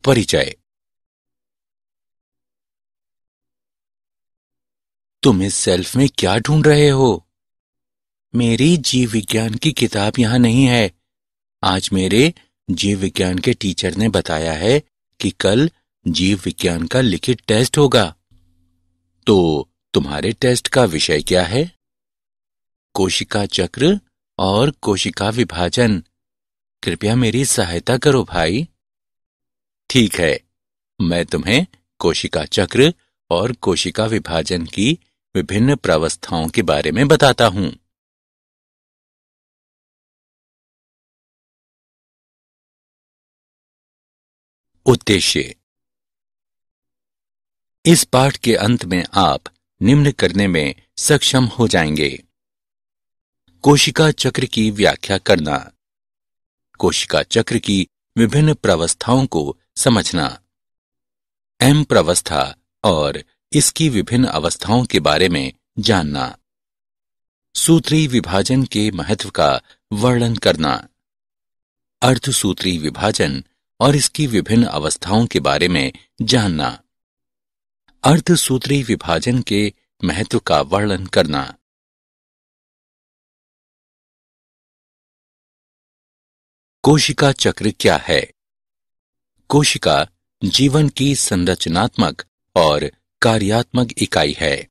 परिचय। तुम इस सेल्फ में क्या ढूंढ रहे हो? मेरी जीव विज्ञान की किताब यहां नहीं है। आज मेरे जीव विज्ञान के टीचर ने बताया है कि कल जीव विज्ञान का लिखित टेस्ट होगा। तो तुम्हारे टेस्ट का विषय क्या है? कोशिका चक्र और कोशिका विभाजन। कृपया मेरी सहायता करो भाई। ठीक है, मैं तुम्हें कोशिका चक्र और कोशिका विभाजन की विभिन्न प्रावस्थाओं के बारे में बताता हूं। उद्देश्य। इस पाठ के अंत में आप निम्न करने में सक्षम हो जाएंगे। कोशिका चक्र की व्याख्या करना, कोशिका चक्र की विभिन्न प्रावस्थाओं को समझना, एम प्रावस्था और इसकी विभिन्न अवस्थाओं के बारे में जानना, सूत्री विभाजन के महत्व का वर्णन करना, अर्धसूत्री विभाजन और इसकी विभिन्न अवस्थाओं के बारे में जानना, अर्धसूत्री विभाजन के महत्व का वर्णन करना। कोशिका चक्र क्या है? कोशिका जीवन की संरचनात्मक और कार्यात्मक इकाई है।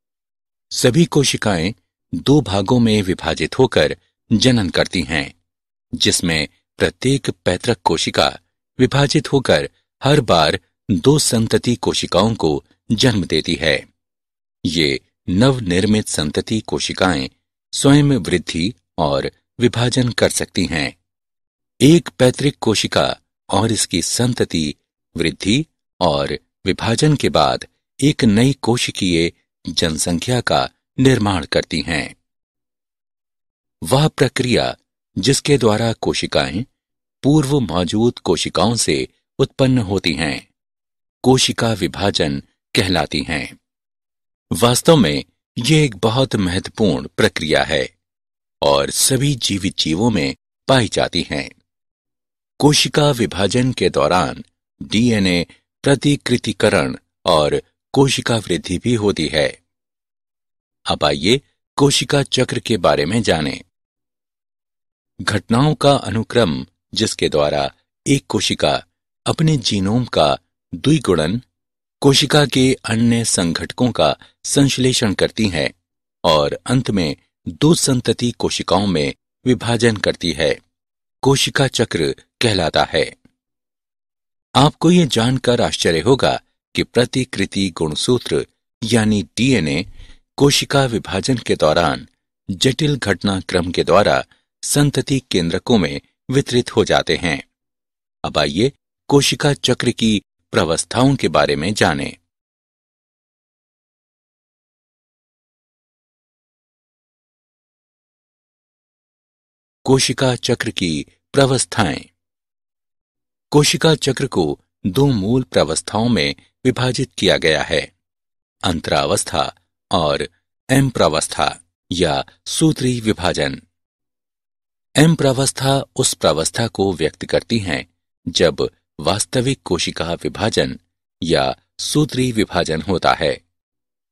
सभी कोशिकाएं दो भागों में विभाजित होकर जनन करती हैं, जिसमें प्रत्येक पैतृक कोशिका विभाजित होकर हर बार दो संतति कोशिकाओं को जन्म देती है। ये नवनिर्मित संतति कोशिकाएं स्वयं वृद्धि और विभाजन कर सकती हैं। एक पैतृक कोशिका और इसकी संतति वृद्धि और विभाजन के बाद एक नई कोशिकीय जनसंख्या का निर्माण करती हैं। वह प्रक्रिया जिसके द्वारा कोशिकाएं पूर्व मौजूद कोशिकाओं से उत्पन्न होती हैं, कोशिका विभाजन कहलाती हैं। वास्तव में यह एक बहुत महत्वपूर्ण प्रक्रिया है और सभी जीवित जीवों में पाई जाती हैं। कोशिका विभाजन के दौरान डीएनए प्रतिकृतिकरण और कोशिका वृद्धि भी होती है। अब आइए कोशिका चक्र के बारे में जानें। घटनाओं का अनुक्रम जिसके द्वारा एक कोशिका अपने जीनोम का द्विगुणन, कोशिका के अन्य संघटकों का संश्लेषण करती है और अंत में दो संतति कोशिकाओं में विभाजन करती है, कोशिका चक्र कहलाता है। आपको यह जानकर आश्चर्य होगा कि प्रतिकृति गुणसूत्र यानी डीएनए कोशिका विभाजन के दौरान जटिल घटनाक्रम के द्वारा संतति केंद्रकों में वितरित हो जाते हैं। अब आइए कोशिका चक्र की प्रावस्थाओं के बारे में जानें। कोशिका चक्र की प्रावस्थाएं। कोशिका चक्र को दो मूल प्रावस्थाओं में विभाजित किया गया है, अंतरावस्था और एम प्रावस्था या सूत्री विभाजन। एम प्रावस्था उस प्रावस्था को व्यक्त करती हैं जब वास्तविक कोशिका विभाजन या सूत्री विभाजन होता है,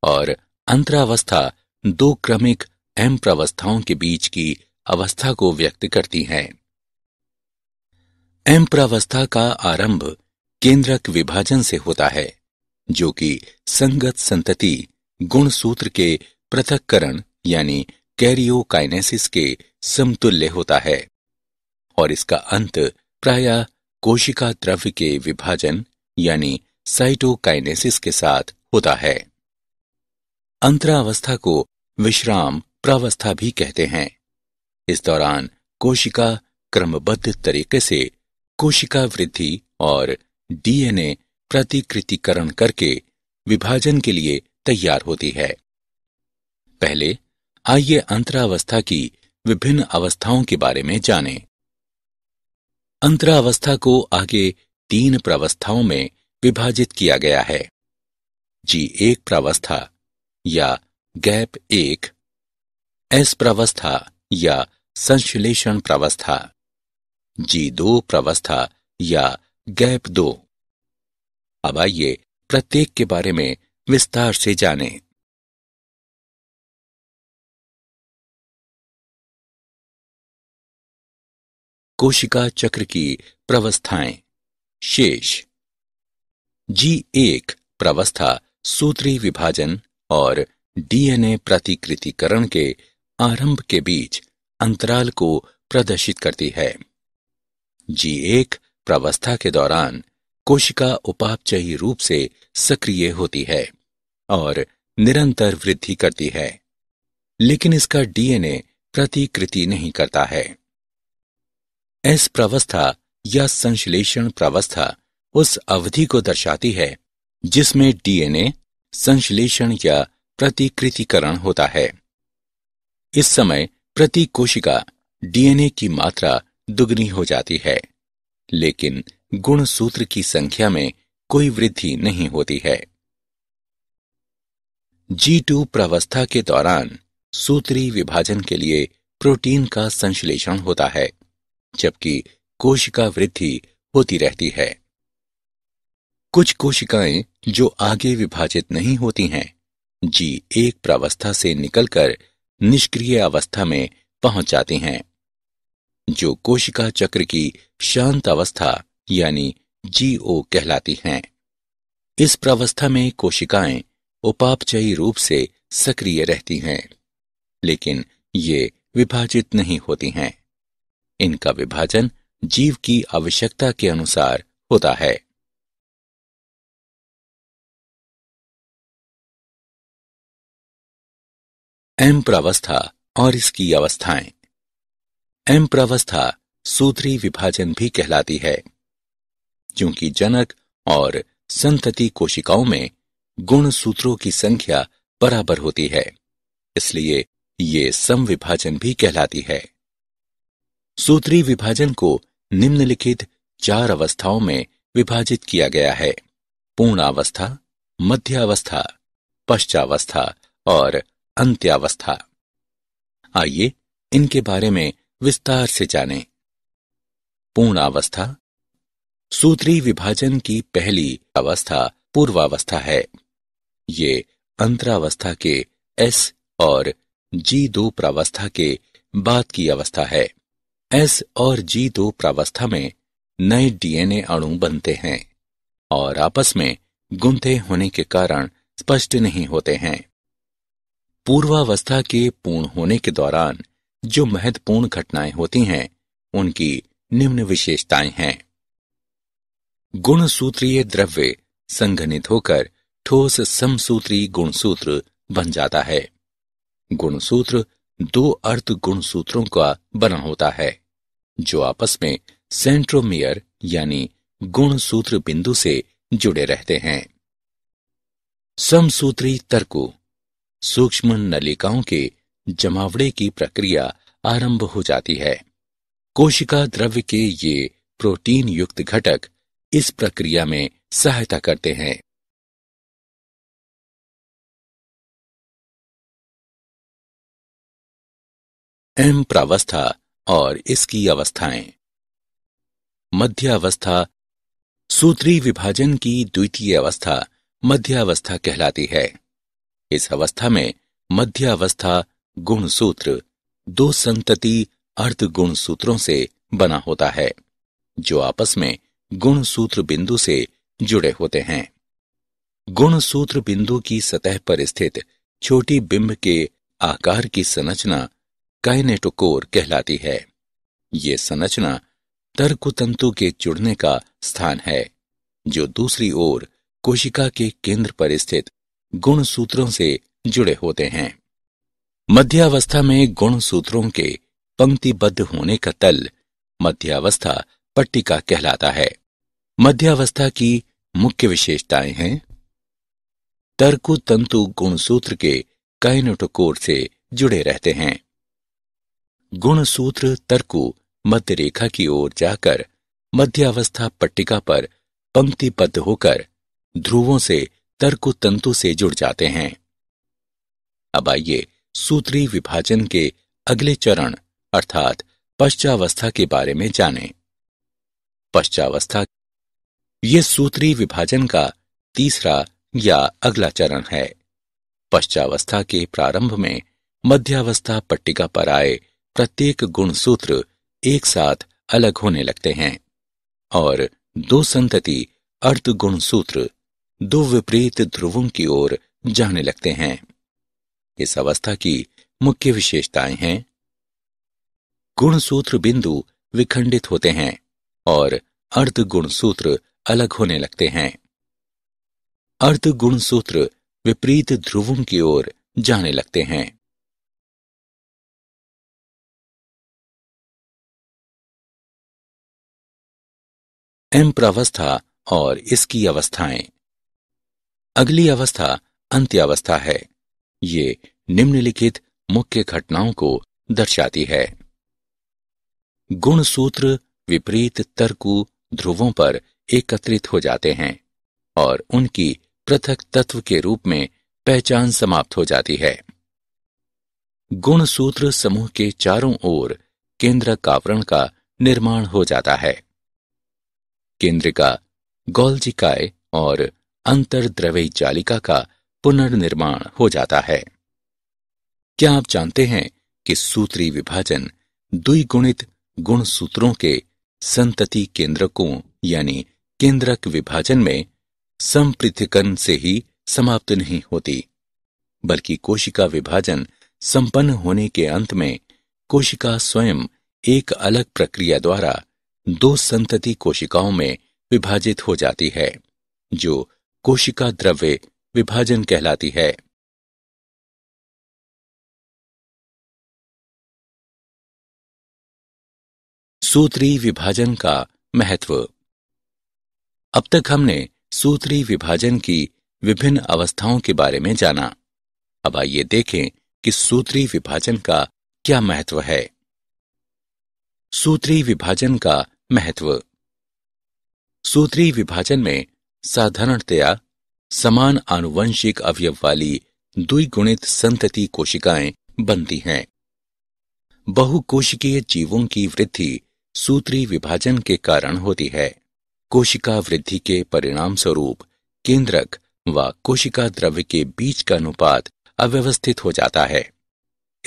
और अंतरावस्था दो क्रमिक एम प्रावस्थाओं के बीच की अवस्था को व्यक्त करती हैं। एम प्रावस्था का आरंभ केंद्रक विभाजन से होता है, जो कि संगत संतति गुणसूत्र के पृथक्करण यानी कैरियोकाइनेसिस के समतुल्य होता है, और इसका अंत प्रायः कोशिका द्रव्य के विभाजन यानी साइटोकाइनेसिस के साथ होता है। अंतरावस्था को विश्राम प्रावस्था भी कहते हैं। इस दौरान कोशिका क्रमबद्ध तरीके से कोशिका वृद्धि और डीएनए प्रतिकृतिकरण करके विभाजन के लिए तैयार होती है। पहले आइए अंतरावस्था की विभिन्न अवस्थाओं के बारे में जानें। अंतरावस्था को आगे तीन प्रावस्थाओं में विभाजित किया गया है। G1 प्रावस्था या गैप 1, S प्रावस्था या संश्लेषण प्रावस्था, G2 प्रावस्था या गैप 2, अब आइए प्रत्येक के बारे में विस्तार से जानें। कोशिका चक्र की प्रवस्थाएं। शेष। G1 प्रवस्था सूत्री विभाजन और डीएनए प्रतिकृतिकरण के आरंभ के बीच अंतराल को प्रदर्शित करती है। G1 प्रवस्था के दौरान कोशिका उपापचयी रूप से सक्रिय होती है और निरंतर वृद्धि करती है, लेकिन इसका डीएनए प्रतिकृति नहीं करता है। एस प्रवस्था या संश्लेषण प्रवस्था उस अवधि को दर्शाती है जिसमें डीएनए संश्लेषण या प्रतिकृतिकरण होता है। इस समय प्रति कोशिका डीएनए की मात्रा दुगनी हो जाती है, लेकिन गुणसूत्र की संख्या में कोई वृद्धि नहीं होती है। G2 प्रवस्था के दौरान सूत्री विभाजन के लिए प्रोटीन का संश्लेषण होता है, जबकि कोशिका वृद्धि होती रहती है। कुछ कोशिकाएं जो आगे विभाजित नहीं होती हैं, G1 प्रवस्था से निकलकर निष्क्रिय अवस्था में पहुंच जाती हैं, जो कोशिका चक्र की शांत अवस्था यानी G0 कहलाती हैं। इस प्रवस्था में कोशिकाएं उपापचयी रूप से सक्रिय रहती हैं, लेकिन ये विभाजित नहीं होती हैं। इनका विभाजन जीव की आवश्यकता के अनुसार होता है। एम प्रवस्था और इसकी अवस्थाएं। एम प्रवस्था सूत्री विभाजन भी कहलाती है, क्योंकि जनक और संतति कोशिकाओं में गुणसूत्रों की संख्या बराबर होती है, इसलिए ये समविभाजन भी कहलाती है। सूत्री विभाजन को निम्नलिखित 4 अवस्थाओं में विभाजित किया गया है: पूर्णावस्था, मध्यावस्था, पश्चावस्था और अंत्यावस्था। आइए इनके बारे में विस्तार से जानें। पूर्णावस्था। सूत्री विभाजन की पहली अवस्था पूर्वावस्था है। ये अंतरावस्था के S और G2 प्रावस्था के बाद की अवस्था है। S और G2 प्रावस्था में नए डीएनए अणु बनते हैं और आपस में गुंथे होने के कारण स्पष्ट नहीं होते हैं। पूर्वावस्था के पूर्ण होने के दौरान जो महत्वपूर्ण घटनाएं होती हैं, उनकी निम्न विशेषताएं हैं। गुणसूत्रीय द्रव्य संघनित होकर ठोस समसूत्री गुणसूत्र बन जाता है। गुणसूत्र 2 अर्ध गुणसूत्रों का बना होता है, जो आपस में सेंट्रोमियर यानी गुणसूत्र बिंदु से जुड़े रहते हैं। समसूत्री तर्कु। सूक्ष्म नलिकाओं के जमावड़े की प्रक्रिया आरंभ हो जाती है। कोशिका द्रव्य के ये प्रोटीन युक्त घटक इस प्रक्रिया में सहायता करते हैं। एम प्रावस्था और इसकी अवस्थाएं। मध्यावस्था। सूत्री विभाजन की द्वितीय अवस्था मध्यावस्था कहलाती है। इस अवस्था में मध्यावस्था गुणसूत्र 2 संतति अर्ध गुणसूत्रों से बना होता है, जो आपस में गुणसूत्र बिंदु से जुड़े होते हैं। गुणसूत्र बिंदु की सतह पर स्थित छोटी बिंब के आकार की संरचना काइनेटोकोर कहलाती है। ये संरचना तर्कतंतु के जुड़ने का स्थान है, जो दूसरी ओर कोशिका के केंद्र पर स्थित गुणसूत्रों से जुड़े होते हैं। मध्यावस्था में गुणसूत्रों के पंक्तिबद्ध होने का तल मध्यावस्था पट्टिका कहलाता है। मध्यावस्था की मुख्य विशेषताएं हैं: तर्कतंतु गुणसूत्र के काइनेटोकोर से जुड़े रहते हैं। गुणसूत्र तर्कु मध्य रेखा की ओर जाकर मध्यावस्था पट्टिका पर पंक्तिबद्ध होकर ध्रुवों से तर्कतंतु से जुड़ जाते हैं। अब आइए सूत्री विभाजन के अगले चरण अर्थात पश्चावस्था के बारे में जानें। पश्चावस्था। ये सूत्री विभाजन का तीसरा या अगला चरण है। पश्चावस्था के प्रारंभ में मध्यावस्था पट्टिका पर आए प्रत्येक गुणसूत्र एक साथ अलग होने लगते हैं और दो संतति अर्ध गुणसूत्र दो विपरीत ध्रुवों की ओर जाने लगते हैं। इस अवस्था की मुख्य विशेषताएं हैं। गुणसूत्र बिंदु विखंडित होते हैं और अर्ध गुणसूत्र अलग होने लगते हैं। अर्ध गुणसूत्र विपरीत ध्रुवों की ओर जाने लगते हैं। एम्प्रावस्था और इसकी अवस्थाएं। अगली अवस्था अंत्यावस्था है। ये निम्नलिखित मुख्य घटनाओं को दर्शाती है। गुणसूत्र विपरीत तर्कु ध्रुवों पर एकत्रित हो जाते हैं और उनकी पृथक तत्व के रूप में पहचान समाप्त हो जाती है। गुणसूत्र समूह के चारों ओर केंद्रक आवरण का निर्माण हो जाता है। केंद्रिका, गोल्जिकाए और अंतर्द्रव्यी जालिका का पुनर्निर्माण हो जाता है। क्या आप जानते हैं कि सूत्री विभाजन द्विगुणित गुणसूत्रों के संतति केंद्रकों यानी केंद्रक विभाजन में संपृथकन से ही समाप्त नहीं होती, बल्कि कोशिका विभाजन संपन्न होने के अंत में कोशिका स्वयं एक अलग प्रक्रिया द्वारा दो संतति कोशिकाओं में विभाजित हो जाती है, जो कोशिका द्रव्य विभाजन कहलाती है। सूत्री विभाजन का महत्व। अब तक हमने सूत्री विभाजन की विभिन्न अवस्थाओं के बारे में जाना। अब आइए देखें कि सूत्री विभाजन का क्या महत्व है। सूत्री विभाजन का महत्व। सूत्री विभाजन में साधारणतया समान आनुवंशिक अवयव वाली द्विगुणित संतति कोशिकाएं बनती हैं। बहुकोशिकीय जीवों की वृद्धि सूत्री विभाजन के कारण होती है। कोशिका वृद्धि के परिणाम स्वरूप केंद्रक व कोशिका द्रव्य के बीच का अनुपात अव्यवस्थित हो जाता है।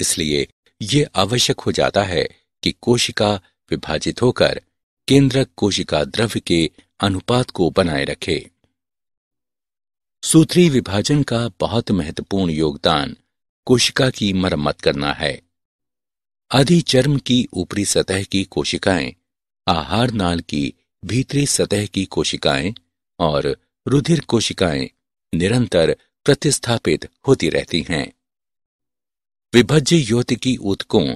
इसलिए ये आवश्यक हो जाता है कि कोशिका विभाजित होकर केंद्रक कोशिका द्रव्य के अनुपात को बनाए रखे। सूत्री विभाजन का बहुत महत्वपूर्ण योगदान कोशिका की मरम्मत करना है। अधिचर्म की ऊपरी सतह की कोशिकाएं, आहार नाल की भीतरी सतह की कोशिकाएं और रुधिर कोशिकाएं निरंतर प्रतिस्थापित होती रहती हैं। विभज्य योतिकी ऊतकों,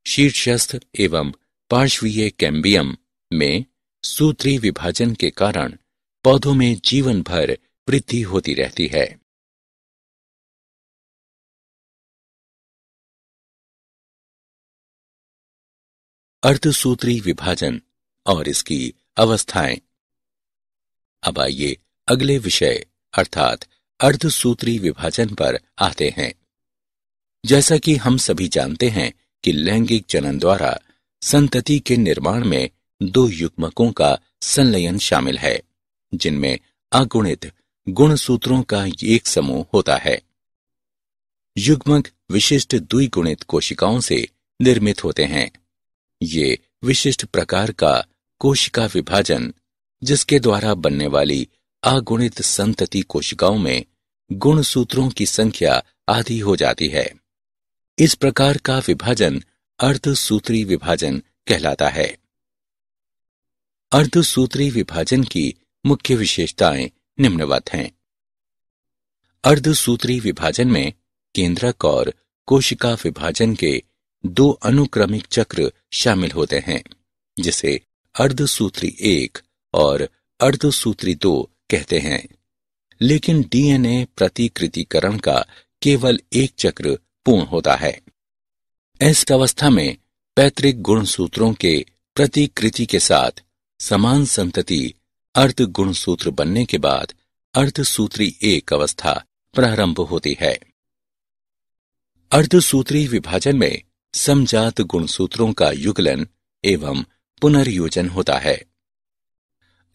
शीर्षस्थ एवं पार्श्वीय कैम्बियम में सूत्री विभाजन के कारण पौधों में जीवन भर वृद्धि होती रहती है। अर्धसूत्री विभाजन और इसकी अवस्थाएं। अब आइए अगले विषय अर्थात अर्धसूत्री विभाजन पर आते हैं। जैसा कि हम सभी जानते हैं कि लैंगिक जनन द्वारा संतति के निर्माण में दो युग्मकों का संलयन शामिल है, जिनमें अगुणित गुणसूत्रों का एक समूह होता है। युग्मक विशिष्ट द्विगुणित कोशिकाओं से निर्मित होते हैं। ये विशिष्ट प्रकार का कोशिका विभाजन, जिसके द्वारा बनने वाली अगुणित संतति कोशिकाओं में गुणसूत्रों की संख्या आधी हो जाती है। इस प्रकार का विभाजन अर्धसूत्री विभाजन कहलाता है। अर्धसूत्री विभाजन की मुख्य विशेषताएं निम्नवत हैं। अर्धसूत्री विभाजन में केंद्रक और कोशिका विभाजन के दो अनुक्रमिक चक्र शामिल होते हैं, जिसे अर्धसूत्री 1 और अर्धसूत्री 2 कहते हैं। लेकिन डीएनए प्रतिकृतिकरण का केवल एक चक्र पूर्ण होता है। इस अवस्था में पैतृक गुणसूत्रों के प्रतिकृति के साथ समान संतति अर्ध गुणसूत्र बनने के बाद अर्धसूत्री 1 अवस्था प्रारंभ होती है। अर्धसूत्री विभाजन में समजात गुणसूत्रों का युगलन एवं पुनर्योजन होता है।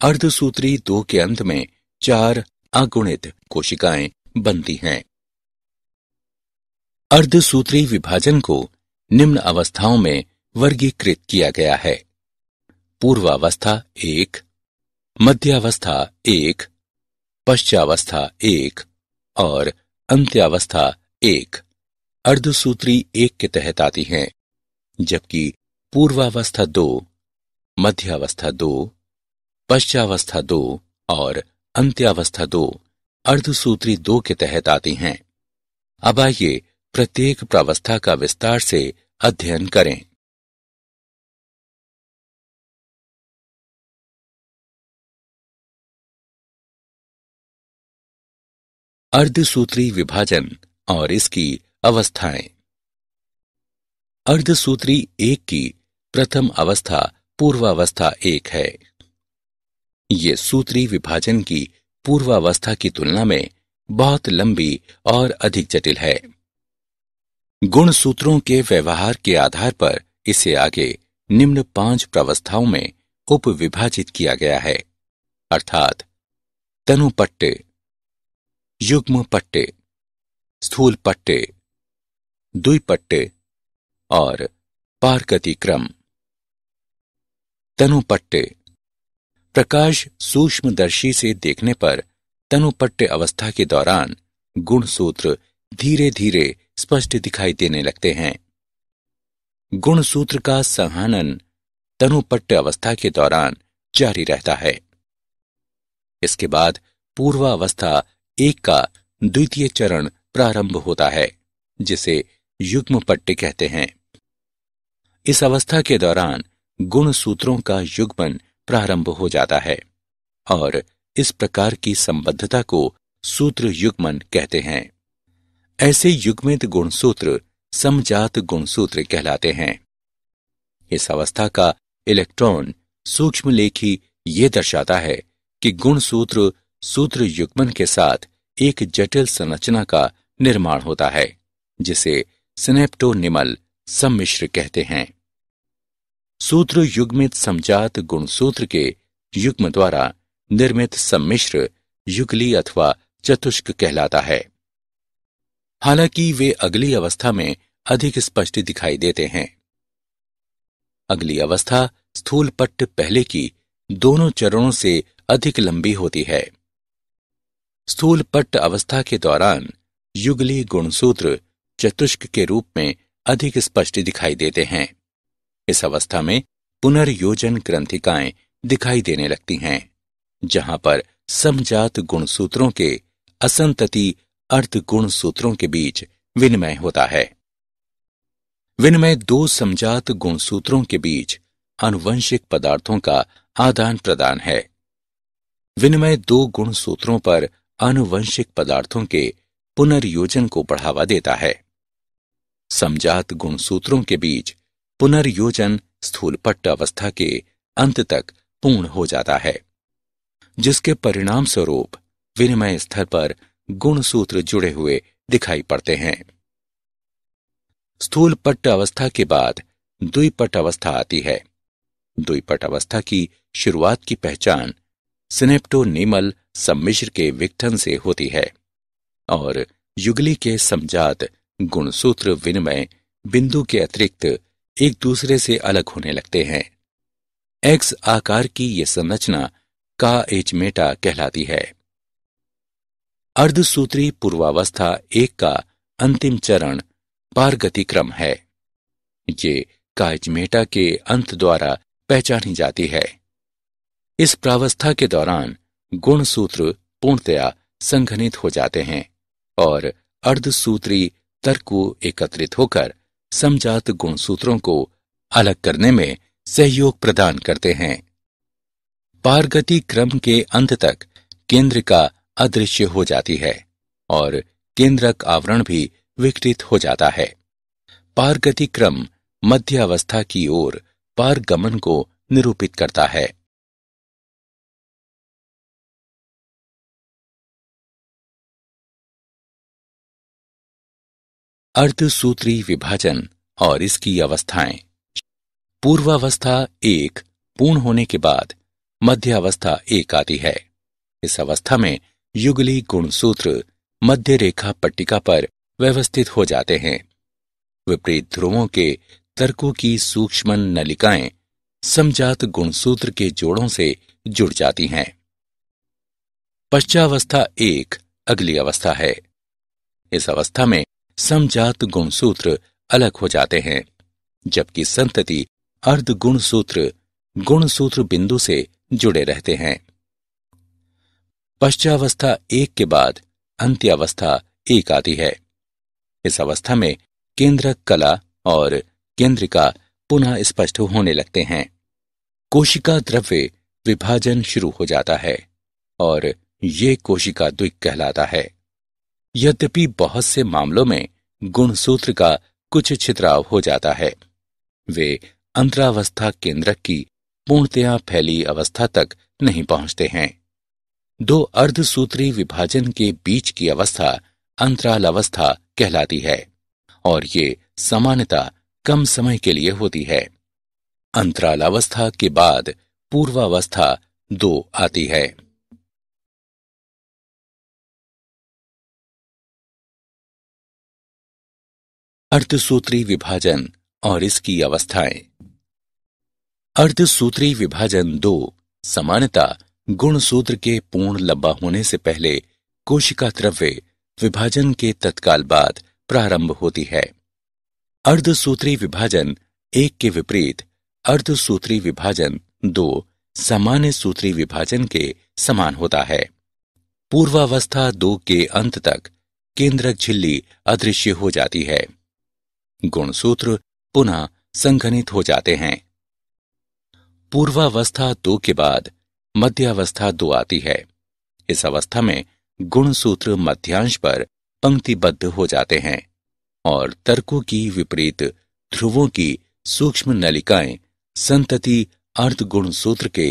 अर्धसूत्री 2 के अंत में 4 अगुणित कोशिकाएं बनती हैं। अर्धसूत्री विभाजन को निम्न अवस्थाओं में वर्गीकृत किया गया है। पूर्वावस्था 1, मध्यावस्था 1, पश्चावस्था 1 और अंत्यावस्था 1 अर्धसूत्री 1 के तहत आती हैं, जबकि पूर्वावस्था 2, मध्यावस्था 2, पश्चावस्था 2 और अंत्यावस्था 2 अर्धसूत्री 2 के तहत आती हैं। अब आइए प्रत्येक प्रावस्था का विस्तार से अध्ययन करें। अर्धसूत्री विभाजन और इसकी अवस्थाएं। अर्धसूत्री 1 की प्रथम अवस्था पूर्वावस्था 1 है। ये सूत्री विभाजन की पूर्वावस्था की तुलना में बहुत लंबी और अधिक जटिल है। गुणसूत्रों के व्यवहार के आधार पर इसे आगे निम्न 5 प्रावस्थाओं में उपविभाजित किया गया है, अर्थात तनुपट्टे, युग्म पट्टे, स्थूल पट्टे, द्विपट्टे और पारगतिक्रम। तनुपट्टे। प्रकाश सूक्ष्मदर्शी से देखने पर तनुपट्टे अवस्था के दौरान गुणसूत्र धीरे धीरे स्पष्ट दिखाई देने लगते हैं। गुणसूत्र का संहनन तनुपट्टे अवस्था के दौरान जारी रहता है। इसके बाद पूर्वावस्था 1 का द्वितीय चरण प्रारंभ होता है, जिसे युग्म पट्टे कहते हैं। इस अवस्था के दौरान गुणसूत्रों का युग्मन प्रारंभ हो जाता है और इस प्रकार की संबद्धता को सूत्र युग्मन कहते हैं। ऐसे युग्मित गुणसूत्र समजात गुणसूत्र कहलाते हैं। इस अवस्था का इलेक्ट्रॉन सूक्ष्मलेखी ये दर्शाता है कि गुणसूत्र सूत्र युग्मन के साथ एक जटिल संरचना का निर्माण होता है, जिसे सिनेप्टोनिमल सम्मिश्र कहते हैं। सूत्र युग्मित समजात गुणसूत्र के युग्म द्वारा निर्मित सम्मिश्र युगली अथवा चतुष्क कहलाता है। हालांकि वे अगली अवस्था में अधिक स्पष्ट दिखाई देते हैं। अगली अवस्था स्थूल पट्ट पहले की दोनों चरणों से अधिक लंबी होती है। स्थूल पट्ट अवस्था के दौरान युगली गुणसूत्र चतुष्क के रूप में अधिक स्पष्ट दिखाई देते हैं। इस अवस्था में पुनर्योजन ग्रंथिकाएं दिखाई देने लगती हैं, जहां पर समजात गुणसूत्रों के असंतति अर्ध गुणसूत्रों के बीच विनिमय होता है। विनिमय 2 समजात गुणसूत्रों के बीच आनुवंशिक पदार्थों का आदान प्रदान है। विनिमय 2 गुणसूत्रों पर आनुवंशिक पदार्थों के पुनर्योजन को बढ़ावा देता है। समजात गुणसूत्रों के बीच पुनर्योजन स्थूलपट्ट अवस्था के अंत तक पूर्ण हो जाता है, जिसके परिणाम स्वरूप विनिमय स्तर पर गुणसूत्र जुड़े हुए दिखाई पड़ते हैं। स्थूलपट्ट अवस्था के बाद द्विपट्ट अवस्था आती है। द्विपट्ट अवस्था की शुरुआत की पहचान सिनेप्टोनिमल सम्मिश्र के विघटन से होती है और युगली के समजात गुणसूत्र विनिमय बिंदु के अतिरिक्त एक दूसरे से अलग होने लगते हैं। एक्स आकार की यह संरचना काएजमेटा कहलाती है। अर्धसूत्री पूर्वावस्था 1 का अंतिम चरण पारगतिक्रम है। ये काएजमेटा के अंत द्वारा पहचानी जाती है। इस प्रावस्था के दौरान गुणसूत्र पूर्णतया संघनित हो जाते हैं और अर्धसूत्री तर्कु एकत्रित होकर समजात गुणसूत्रों को अलग करने में सहयोग प्रदान करते हैं। पारगति क्रम के अंत तक केंद्रिका अदृश्य हो जाती है और केंद्रक आवरण भी विकृत हो जाता है। पारगति क्रम मध्य अवस्था की ओर पारगमन को निरूपित करता है। अर्धसूत्री विभाजन और इसकी अवस्थाएं। पूर्वावस्था 1 पूर्ण होने के बाद मध्यावस्था 1 आती है। इस अवस्था में युगली गुणसूत्र मध्य रेखा पट्टिका पर व्यवस्थित हो जाते हैं। विपरीत ध्रुवों के तर्कों की सूक्ष्म नलिकाएं समजात गुणसूत्र के जोड़ों से जुड़ जाती हैं। पश्चावस्था 1 अगली अवस्था है। इस अवस्था में समजात गुणसूत्र अलग हो जाते हैं, जबकि संतति अर्ध गुणसूत्र बिंदु से जुड़े रहते हैं। पश्चावस्था 1 के बाद अंत्यावस्था 1 आती है। इस अवस्था में केंद्रक कला और केंद्रिका पुनः स्पष्ट होने लगते हैं। कोशिका द्रव्य विभाजन शुरू हो जाता है और ये कोशिका द्विक कहलाता है। यद्यपि बहुत से मामलों में गुणसूत्र का कुछ छितराव हो जाता है, वे अंतरावस्था केंद्रक की पूर्णतया फैली अवस्था तक नहीं पहुंचते हैं। दो अर्धसूत्री विभाजन के बीच की अवस्था अंतरालावस्था कहलाती है और ये सामान्यतः कम समय के लिए होती है। अंतरालावस्था के बाद पूर्वावस्था 2 आती है। अर्धसूत्री विभाजन और इसकी अवस्थाएं। अर्धसूत्री विभाजन 2 सामान्यतः गुणसूत्र के पूर्ण लंबा होने से पहले कोशिका द्रव्य विभाजन के तत्काल बाद प्रारंभ होती है। अर्धसूत्री विभाजन 1 के विपरीत अर्धसूत्री विभाजन 2 सामान्य सूत्री विभाजन के समान होता है। पूर्वावस्था 2 के अंत तक केंद्रक झिल्ली अदृश्य हो जाती है। गुणसूत्र पुनः संघनित हो जाते हैं। पूर्वावस्था 2 के बाद मध्यावस्था 2 आती है। इस अवस्था में गुणसूत्र मध्यांश पर पंक्तिबद्ध हो जाते हैं और तर्कों की विपरीत ध्रुवों की सूक्ष्म नलिकाएं संतति अर्ध गुणसूत्र के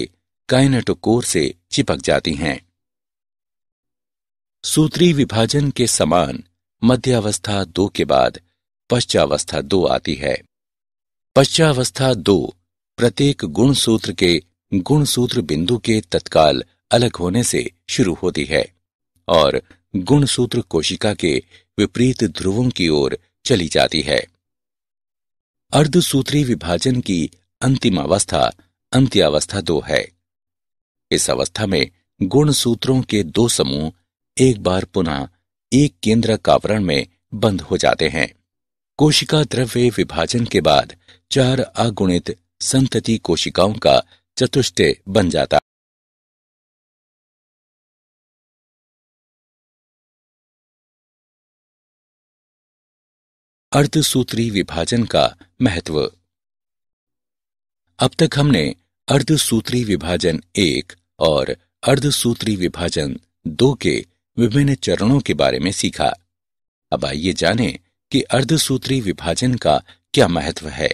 काइनेटोकोर से चिपक जाती हैं। सूत्री विभाजन के समान मध्यावस्था 2 के बाद पश्चावस्था 2 आती है। पश्चावस्था 2 प्रत्येक गुणसूत्र के गुणसूत्र बिंदु के तत्काल अलग होने से शुरू होती है और गुणसूत्र कोशिका के विपरीत ध्रुवों की ओर चली जाती है। अर्धसूत्री विभाजन की अंतिम अवस्था अंत्यावस्था 2 है। इस अवस्था में गुणसूत्रों के 2 समूह एक बार पुनः एक केंद्रक आवरण में बंद हो जाते हैं। कोशिका द्रव्य विभाजन के बाद 4 अगुणित संतति कोशिकाओं का चतुष्टय बन जाता। अर्धसूत्री विभाजन का महत्व। अब तक हमने अर्धसूत्री विभाजन 1 और अर्धसूत्री विभाजन 2 के विभिन्न चरणों के बारे में सीखा। अब आइए जानें कि अर्धसूत्री विभाजन का क्या महत्व है।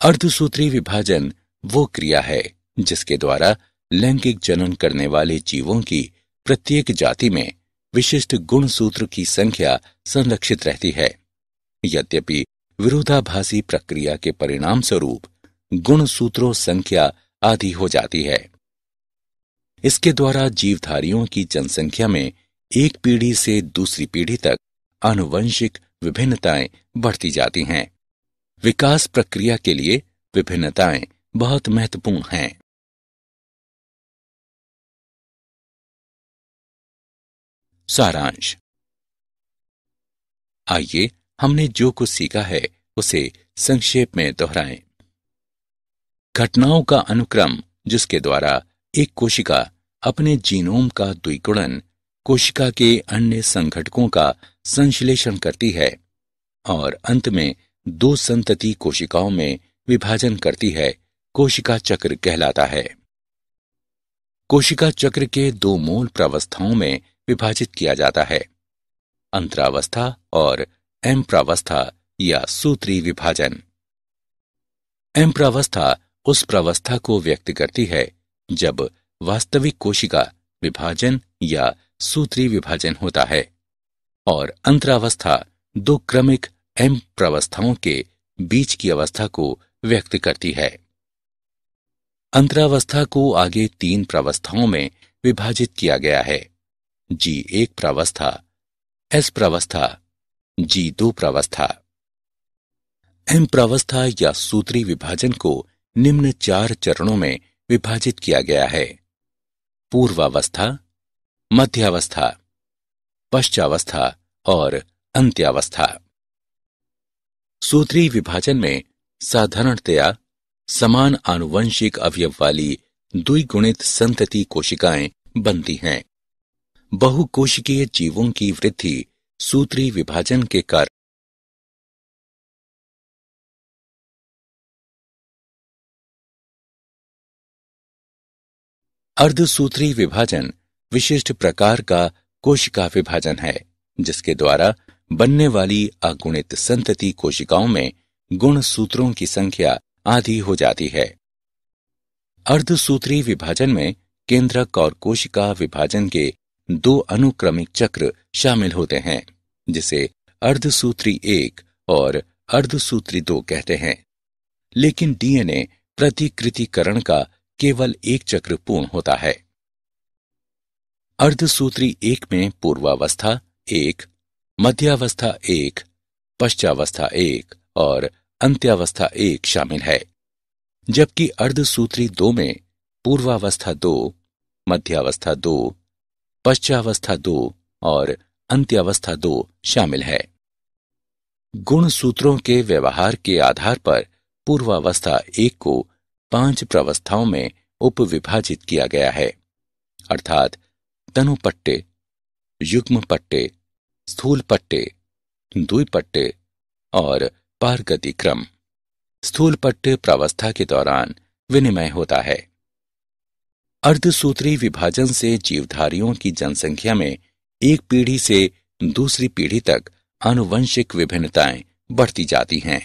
अर्धसूत्री विभाजन वो क्रिया है जिसके द्वारा लैंगिक जनन करने वाले जीवों की प्रत्येक जाति में विशिष्ट गुणसूत्र की संख्या संरक्षित रहती है। यद्यपि विरोधाभासी प्रक्रिया के परिणाम स्वरूप गुणसूत्रों संख्या आधी हो जाती है। इसके द्वारा जीवधारियों की जनसंख्या में एक पीढ़ी से दूसरी पीढ़ी तक आनुवंशिक विभिन्नताएं बढ़ती जाती हैं। विकास प्रक्रिया के लिए विभिन्नताएं बहुत महत्वपूर्ण हैं। सारांश। आइए हमने जो कुछ सीखा है उसे संक्षेप में दोहराएं। घटनाओं का अनुक्रम जिसके द्वारा एक कोशिका अपने जीनोम का द्विगुणन कोशिका के अन्य संघटकों का संश्लेषण करती है और अंत में 2 संतति कोशिकाओं में विभाजन करती है, कोशिका चक्र कहलाता है। कोशिका चक्र के 2 मूल प्रावस्थाओं में विभाजित किया जाता है, अंतरावस्था और एम्प्रावस्था या सूत्री विभाजन। एम्प्रावस्था उस प्रावस्था को व्यक्त करती है जब वास्तविक कोशिका विभाजन या सूत्री विभाजन होता है और अंतरावस्था 2 क्रमिक एम्प्रावस्थाओं के बीच की अवस्था को व्यक्त करती है। अंतरावस्था को आगे 3 प्रावस्थाओं में विभाजित किया गया है। G1 प्रावस्था, S प्रावस्था, G2 प्रावस्था। M प्रावस्था या सूत्री विभाजन को निम्न 4 चरणों में विभाजित किया गया है: पूर्वावस्था, मध्यावस्था, पश्चावस्था और अंत्यावस्था। सूत्री विभाजन में साधारणतया समान आनुवंशिक अवयव वाली द्विगुणित संतति कोशिकाएं बनती हैं। बहुकोशिकीय जीवों की वृद्धि सूत्री विभाजन के कारण अर्धसूत्री विभाजन विशिष्ट प्रकार का कोशिका विभाजन है, जिसके द्वारा बनने वाली अगुणित संतति कोशिकाओं में गुणसूत्रों की संख्या आधी हो जाती है। अर्धसूत्री विभाजन में केंद्रक और कोशिका विभाजन के 2 अनुक्रमिक चक्र शामिल होते हैं, जिसे अर्धसूत्री 1 और अर्धसूत्री 2 कहते हैं। लेकिन डीएनए प्रतिकृतिकरण का केवल एक चक्र पूर्ण होता है। अर्धसूत्री 1 में पूर्वावस्था 1, मध्यावस्था 1, पश्चावस्था 1 और अंत्यावस्था 1 शामिल है, जबकि अर्धसूत्री 2 में पूर्वावस्था 2, मध्यावस्था 2, पश्चावस्था 2 और अंत्यावस्था 2 शामिल है। गुणसूत्रों के व्यवहार के आधार पर पूर्वावस्था 1 को 5 प्रावस्थाओं में उपविभाजित किया गया है, अर्थात तनुपट्टे, युग्म पट्टे, स्थूल पट्टे, द्विपट्टे और पारगति क्रम। स्थूल पट्टे प्रावस्था के दौरान विनिमय होता है। अर्धसूत्री विभाजन से जीवधारियों की जनसंख्या में एक पीढ़ी से दूसरी पीढ़ी तक आनुवंशिक विभिन्नताएं बढ़ती जाती हैं।